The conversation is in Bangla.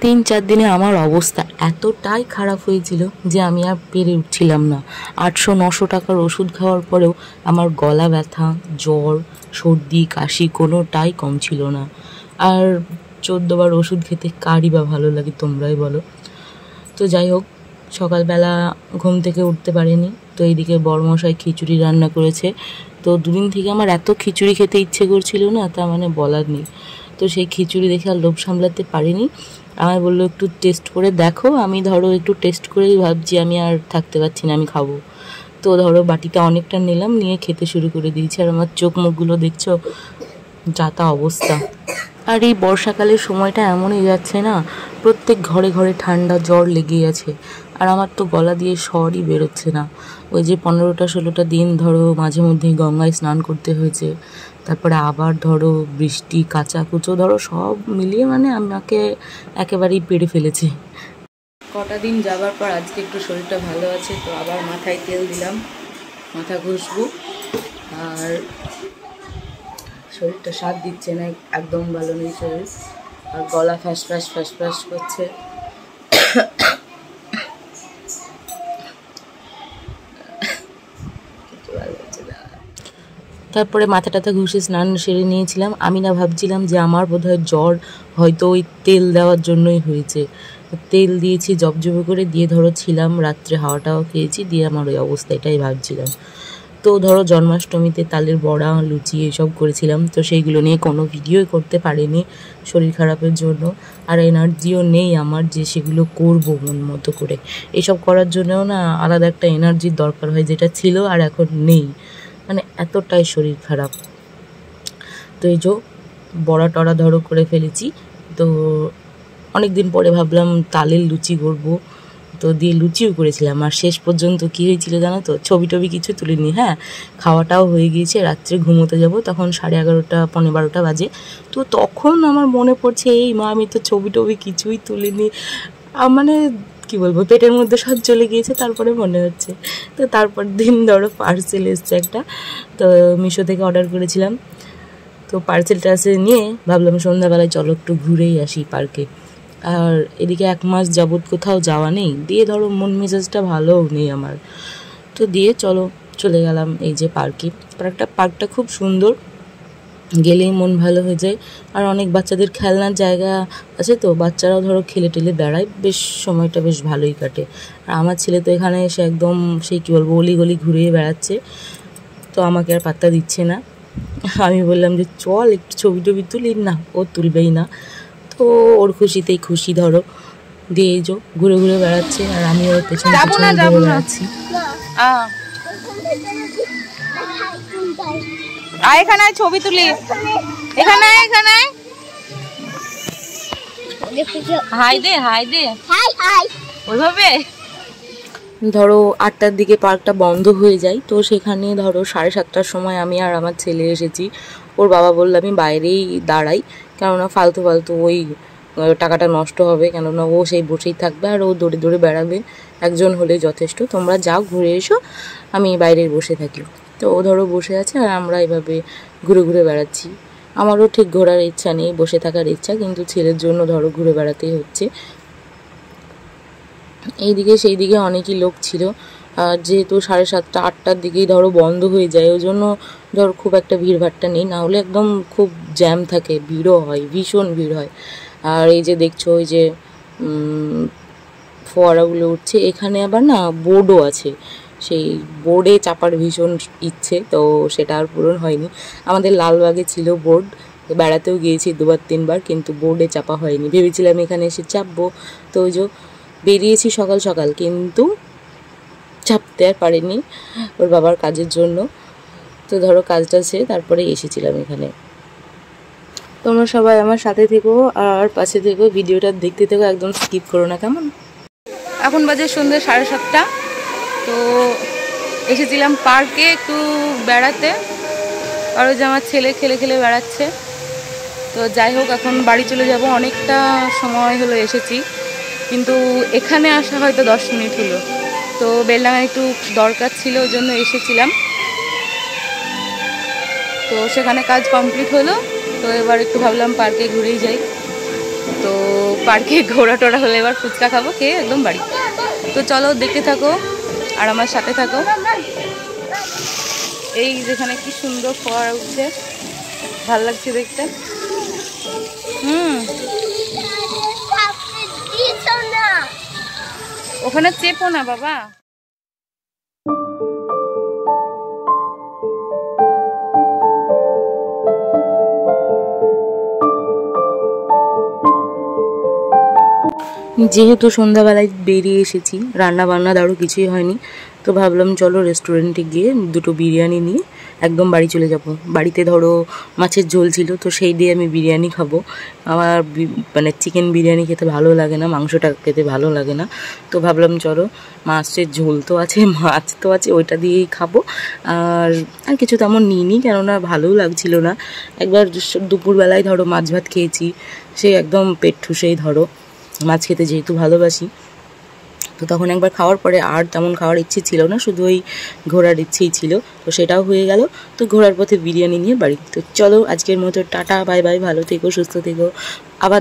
3-4 দিনে আমার অবস্থা এতটাই খারাপ হয়েছিল যে আমি আর পেরে উঠছিলাম না। 800-900 টাকার ওষুধ খাওয়ার পরেও আমার গলা ব্যথা, জ্বর, সর্দি, কাশি কোনোটাই কম ছিল না। আর 14 বার ওষুধ খেতে কারই বা ভালো লাগে, তোমরাই বলো। তো যাই হোক, সকালবেলা ঘুম থেকে উঠতে পারিনি। তো এইদিকে বড়মশাই খিচুড়ি রান্না করেছে। তো দুদিন থেকে আমার এত খিচুড়ি খেতে ইচ্ছে করছিল না, তা মানে বলার নেই। তো সেই খিচুড়ি দেখে আর লোভ সামলাতে পারিনি। আমায় বললো একটু টেস্ট করে দেখো। আমি একটু টেস্ট করেই ভাবছি আমি আর থাকতে পারছি না, আমি খাবো। তো বাটিতে অনেকটা নিলাম, নিয়ে খেতে শুরু করে দিয়েছি। আর আমার চোখ মুখগুলো দেখছো, যা তা অবস্থা। আর এই বর্ষাকালের সময়টা এমনই যাচ্ছে না, প্রত্যেক ঘরে ঘরে ঠান্ডা জ্বর লেগেই আছে। আর আমার তো গলা দিয়ে স্বরই বেরোচ্ছে না। ওই যে 15-16টা দিন মাঝে মধ্যেই গঙ্গায় স্নান করতে হয়েছে, তারপরে আবার বৃষ্টি, কাঁচা কুচো সব মিলিয়ে মানে আমাকে একেবারেই পেরে ফেলেছে। কটা দিন যাবার পর আজকে একটু শরীরটা ভালো আছে। তো আবার মাথায় তেল দিলাম, মাথা ঘষবো। আর শরীরটা সাথ দিচ্ছে না, একদম ভালো নেই শরীর। আর গলা ফ্যাস ফ্যাস ফ্যাস ফ্যাস করছে। তারপরে মাথা টাথা ঘুষে স্নান সেরে নিয়েছিলাম। আমি না ভাবছিলাম যে আমার বোধহয় জ্বর হয়তো ওই তেল দেওয়ার জন্যই হয়েছে। তেল দিয়েছি জবজবে করে, দিয়ে ছিলাম, রাত্রে হাওয়াটাও খেয়েছি, দিয়ে আমার ওই অবস্থা, এটাই ভাবছিলাম। তো জন্মাষ্টমীতে তালের বড়া, লুচি এসব করেছিলাম। তো সেইগুলো নিয়ে কোনো ভিডিওই করতে পারিনি শরীর খারাপের জন্য। আর এনার্জিও নেই আমার যে সেগুলো করব মন মতো করে। এসব করার জন্যও না আলাদা একটা এনার্জির দরকার হয়, যেটা ছিল আর এখন নেই। মানে এতটাই শরীর খারাপ। তো এই বড়া টড়া করে ফেলেছি। তো অনেক দিন পরে ভাবলাম তালের লুচি করবো। তো দিয়ে লুচিও করেছিলাম। আর শেষ পর্যন্ত কী হয়েছিল জানো তো? ছবি টবি কিছু তুলিনি। হ্যাঁ, খাওয়াটাও হয়ে গিয়েছে, রাত্রে ঘুমোতে যাব, তখন 11:30 পৌনে 12টা বাজে। তো তখন আমার মনে পড়ছে, এই মা, আমি তো ছবি টবি কিছুই তুলিনি। মানে কি বলবো, পেটের মধ্যে সব চলে গিয়েছে। তারপরে মনে হচ্ছে। তো তারপর দিন পার্সেল এসছে একটা। তো মিশো থেকে অর্ডার করেছিলাম। তো পার্সেলটা নিয়ে ভাবলাম সন্ধ্যাবেলায় চলো একটু ঘুরেই আসি পার্কে। আর এদিকে 1 মাস যাবৎ কোথাও যাওয়া নেই, দিয়ে মন মেজাজটা ভালোও নেই আমার। তো দিয়ে চলে গেলাম এই যে পার্কে। পার্কটা খুব সুন্দর, গেলেই মন ভালো হয়ে যায়। আর অনেক বাচ্চাদের খেলনার জায়গা আছে, তো বাচ্চারাও খেলে টেলে বেড়ায়, বেশ সময়টা বেশ ভালোই কাটে। আর আমার ছেলে তো এখানে এসে একদম সেই কী বলবো, অলি গলি ঘুরিয়ে বেড়াচ্ছে। তো আমাকে আর পাত্তা দিচ্ছে না। আমি বললাম যে চল একটু ছবি টবি তুলি, না ও তুলবেই না। তো ওর খুশিতেই খুশি দিয়ে ঘুরে ঘুরে বেড়াচ্ছে। আর আমি ওর পেছনে ঘুরে বেড়াচ্ছি। এখানে ছবি তুলি, এখানে হাই দে ওইভাবে। 8টার দিকে পার্কটা বন্ধ হয়ে যায়। তো সেখানে 7:30টার সময় আমি আর আমার ছেলে এসেছি। ওর বাবা বললো আমি বাইরেই দাঁড়াই, কেননা ফালতু ওই টাকাটা নষ্ট হবে, কেননা ও সেই বসেই থাকবে আর ও দৌড়ে দৌড়ে বেড়াবে। একজন হলে যথেষ্ট, তোমরা যাও ঘুরে এসো, আমি বাইরে বসে থাকি। তো ও বসে আছে আর আমরা এভাবে ঘুরে ঘুরে বেড়াচ্ছি। আমারও ঠিক ঘোরার ইচ্ছা নেই, বসে থাকার ইচ্ছা, কিন্তু ছেলের জন্য ঘুরে বেড়াতেই হচ্ছে। এইদিকে সেই দিকে অনেকই লোক ছিল। আর যেহেতু 7:30 8টার দিকেই বন্ধ হয়ে যায়, ওই জন্য খুব একটা ভিড়ভাট্টা নেই, না হলে একদম খুব জ্যাম থাকে, ভিড়ও হয়, ভীষণ ভিড় হয়। আর এই যে দেখছো ওই যে ফোয়ারাগুলো উঠছে, এখানে আবার না বোর্ডও আছে। সেই বোর্ডে চাপার ভীষণ ইচ্ছে, তো সেটা আর পূরণ হয়নি। আমাদের লালবাগে ছিল বোর্ড, বেড়াতেও গিয়েছি 2-3 বার, কিন্তু বোর্ডে চাপা হয়নি। ভেবেছিলাম এখানে এসে চাপবো। তো ওই বেরিয়েছি সকাল সকাল, কিন্তু চাপতে আর পারিনি ওর বাবার কাজের জন্য। তো কাজটা সেরে তারপরে এসেছিলাম এখানে। তোমরা সবাই আমার সাথে থেকো আর পাশে থেকো, ভিডিওটা দেখতে থেকো, একদম স্কিপ করো না, কেমন? এখন বাজে সন্ধ্যে 7:30। তো এসেছিলাম পার্কে একটু বেড়াতে, আর ওই যে আমার ছেলে খেলে বেড়াচ্ছে। তো যাই হোক, এখন বাড়ি চলে যাব। অনেকটা সময় হলো এসেছি, কিন্তু এখানে আসা হয়তো 10 মিনিট হলো। তো বেলডাঙায় একটু দরকার ছিল, ওই জন্য এসেছিলাম। তো সেখানে কাজ কমপ্লিট হলো। তো এবার একটু ভাবলাম পার্কে ঘুরেই যাই। তো পার্কে ঘোরা টোরা হলে এবার ফুচকা খাবো, খেয়ে একদম বাড়ি। তো চলো দেখতে থাকো আর আমার সাথে থাকো। এই যেখানে কি সুন্দর ফোয়ারা উঠছে, ভাল লাগছে দেখতে। ওখানে চেপো না বাবা। যেহেতু সন্ধ্যাবেলায় বেরিয়ে এসেছি, রান্না বান্না দারু কিছুই হয়নি, তো ভাবলাম চলো রেস্টুরেন্টে গিয়ে দুটো বিরিয়ানি নিয়ে একদম বাড়ি চলে যাব। বাড়িতে ধরো মাছের ঝোল ছিল, তো সেই দিয়ে আমি বিরিয়ানি খাবো। আমার মানে চিকেন বিরিয়ানি খেতে ভালো লাগে না, মাংসটা খেতে ভালো লাগে না। তো ভাবলাম চলো মাছের ঝোল তো আছে, মাছ তো আছে, ওইটা দিয়েই খাবো। আর কিছু তেমন নিইনি, কেননা ভালোও লাগছিল না। একবার দুপুরবেলায় ধরো মাছ ভাত খেয়েছি, সে একদম পেট ঠুসেই ধরো, মাছ খেতে যেহেতু ভালোবাসি। তো তখন একবার খাওয়ার পরে আর তেমন খাওয়ার ইচ্ছে ছিল না, শুধু ওই ঘোরার ইচ্ছেই ছিল, তো সেটাও হয়ে গেল। তো ঘোরার পথে বিরিয়ানি নিয়ে বাড়ি। তো চলো আজকের মতো টাটা, বাই বাই, ভালো থেকো, সুস্থ থেকো, আবার